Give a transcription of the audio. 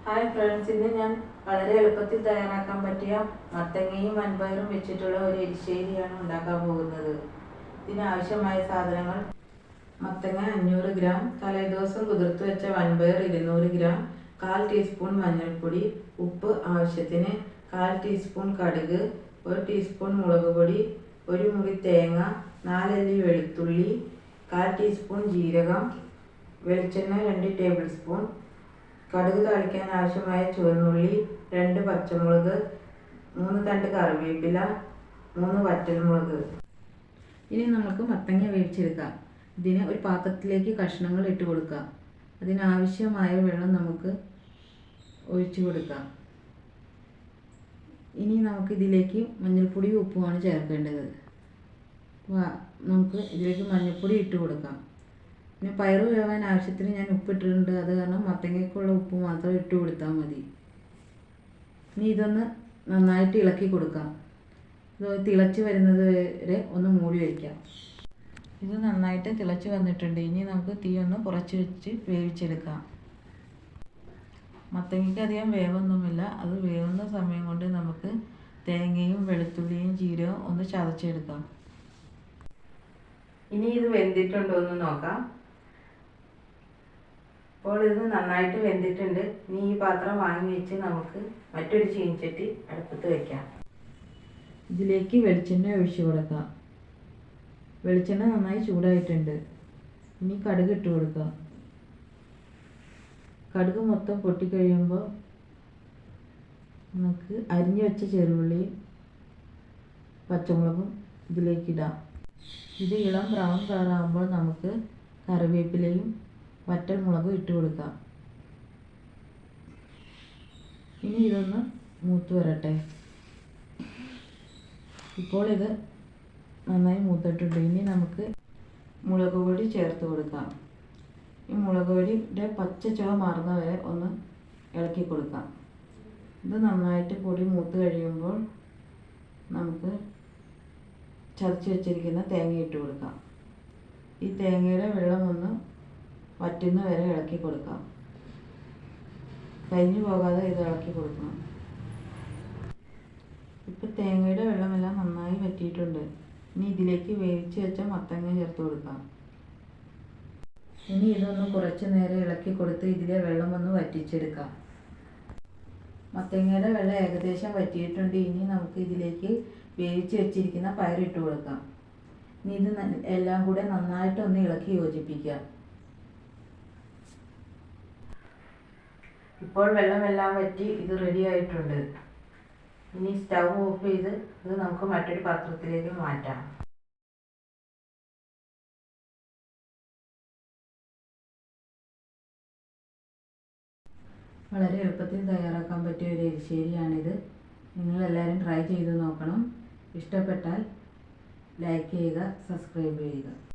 Hi friends, ഇന്ന് ഞാൻ വളരെ എളുപ്പത്തിൽ തയ്യാറാക്കാൻ പറ്റിയ മത്തങ്ങയും വൻപയറും വെച്ചിട്ടുള്ള ഒരു എരിശ്ശേരിയാണ് ഉണ്ടാക്കാൻ പോകുന്നത്. ഇതിനാവശ്യമായ സാധനങ്ങൾ: മത്തങ്ങ 500 ഗ്രാം, തലേദിവസം കുതിർത്ത് വെച്ച വൻപയർ 200 ഗ്രാം, 1/4 ടീസ്പൂൺ മഞ്ഞൾപ്പൊടി, ഉപ്പ് ആവശ്യത്തിന്, 1/4 ടീസ്പൂൺ കടുക്, 1 ടീസ്പൂൺ മുളക് പൊടി, 1 മുറി തേങ്ങ, 4 അല്ലി വെളുത്തുള്ളി, 1/4 ടീസ്പൂൺ ജീരകം, വെളിച്ചെണ്ണ 2 ടേബിൾ സ്പൂൺ, കടുക് താളിക്കാൻ ആവശ്യമായ ചുവന്നുള്ളി, 2 പച്ചമുളക്, 3 തണ്ട് കറിവേപ്പില, 3 വറ്റൽമുളക്. ഇനി നമുക്ക് മത്തങ്ങ വേവിച്ചെടുക്കാം. ഇതിന് ഒരു പാത്രത്തിലേക്ക് കഷ്ണങ്ങൾ ഇട്ട് കൊടുക്കാം. അതിനാവശ്യമായ വെള്ളം നമുക്ക് ഒഴിച്ചു കൊടുക്കാം. ഇനി നമുക്ക് ഇതിലേക്ക് മഞ്ഞൾപ്പൊടിയും ഉപ്പുമാണ് ചേർക്കേണ്ടത്. നമുക്ക് ഇതിലേക്ക് മഞ്ഞൾപ്പൊടി ഇട്ട് കൊടുക്കാം. പിന്നെ പയറ് വേവാൻ ആവശ്യത്തിന് ഞാൻ ഉപ്പിട്ടിട്ടുണ്ട്. അത് കാരണം മത്തങ്ങയ്ക്കുള്ള ഉപ്പ് മാത്രം ഇട്ട് കൊടുത്താൽ മതി. ഇനി ഇതൊന്ന് നന്നായിട്ട് ഇളക്കി കൊടുക്കാം. ഇത് തിളച്ച് വരുന്നത് വരെ ഒന്ന് മൂടി വയ്ക്കാം. ഇത് നന്നായിട്ട് തിളച്ച് വന്നിട്ടുണ്ട്. ഇനി നമുക്ക് തീ ഒന്ന് കുറച്ച് വെച്ച് വേവിച്ചെടുക്കാം. മത്തങ്ങയ്ക്ക് അധികം വേവൊന്നുമില്ല. അത് വേവുന്ന സമയം കൊണ്ട് നമുക്ക് തേങ്ങയും വെളുത്തുള്ളിയും ജീരകവും ഒന്ന് ചതച്ചെടുക്കാം. ഇനി ഇത് വെന്തിട്ടുണ്ടോ എന്ന് നോക്കാം. അപ്പോൾ ഇത് നന്നായിട്ട് വെന്തിട്ടുണ്ട്. ഇനി ഈ പാത്രം വാങ്ങി വെച്ച് നമുക്ക് മറ്റൊരു ചീനിച്ചട്ടി അടുപ്പത്ത് വയ്ക്കാം. ഇതിലേക്ക് വെളിച്ചെണ്ണ ഒഴിച്ചു കൊടുക്കാം. വെളിച്ചെണ്ണ നന്നായി ചൂടായിട്ടുണ്ട്. ഇനി കടുക് ഇട്ട് കൊടുക്കാം. കടുക് മൊത്തം പൊട്ടിക്കഴിയുമ്പോൾ നമുക്ക് അരിഞ്ഞു വെച്ച ചെറുള്ളിയും പച്ചമുളകും ഇതിലേക്കിടാം. ഇത് ഇളം ബ്രൗൺ കളറാകുമ്പോൾ നമുക്ക് കറിവേപ്പിലയും വറ്റൽമുളകും ഇട്ട് കൊടുക്കാം. ഇനി ഇതൊന്ന് മൂത്ത് വരട്ടെ. ഇപ്പോൾ ഇത് നന്നായി മൂത്തിട്ടുണ്ട്. ഇനി നമുക്ക് മുളക് പൊടി ചേർത്ത് കൊടുക്കാം. ഈ മുളക് പൊടിയുടെ പച്ച ചുവ മാറുന്ന വരെ ഒന്ന് ഇളക്കി കൊടുക്കാം. ഇത് നന്നായിട്ട് പൊടി മൂത്ത് കഴിയുമ്പോൾ നമുക്ക് ചതച്ച് വെച്ചിരിക്കുന്ന തേങ്ങ ഇട്ട് കൊടുക്കാം. ഈ തേങ്ങയുടെ വെള്ളം ഒന്ന് വറ്റുന്ന വരെ ഇളക്കി കൊടുക്കാം. കരിഞ്ഞു പോകാതെ ഇത് ഇളക്കി കൊടുക്കണം. ഇപ്പോൾ തേങ്ങയുടെ വെള്ളമെല്ലാം നന്നായി വറ്റിയിട്ടുണ്ട്. ഇനി ഇതിലേക്ക് വേവിച്ച് വെച്ച മത്തങ്ങ ചേർത്ത് കൊടുക്കാം. ഇനി ഇതൊന്ന് കുറച്ച് നേരം ഇളക്കി കൊടുത്ത് ഇതിലെ വെള്ളം ഒന്ന് വറ്റിച്ചെടുക്കാം. മത്തങ്ങയുടെ വെള്ളം ഏകദേശം വറ്റിയിട്ടുണ്ട്. ഇനി നമുക്ക് ഇതിലേക്ക് വേവിച്ച് വെച്ചിരിക്കുന്ന പയറിട്ട് കൊടുക്കാം. ഇനി ഇത് എല്ലാം കൂടെ നന്നായിട്ടൊന്ന് ഇളക്കി യോജിപ്പിക്കാം. ഇപ്പോൾ വെള്ളമെല്ലാം വറ്റി ഇത് റെഡി ആയിട്ടുണ്ട്. ഇനി സ്റ്റൗ ഓഫ് ചെയ്ത് ഇത് നമുക്ക് മറ്റൊരു പാത്രത്തിലേക്ക് മാറ്റാം. വളരെ എളുപ്പത്തിൽ തയ്യാറാക്കാൻ പറ്റിയ ഒരു എരിശ്ശേരിയാണിത്. നിങ്ങളെല്ലാവരും ട്രൈ ചെയ്ത് നോക്കണം. ഇഷ്ടപ്പെട്ടാൽ ലൈക്ക് ചെയ്യുക, സബ്സ്ക്രൈബ് ചെയ്യുക.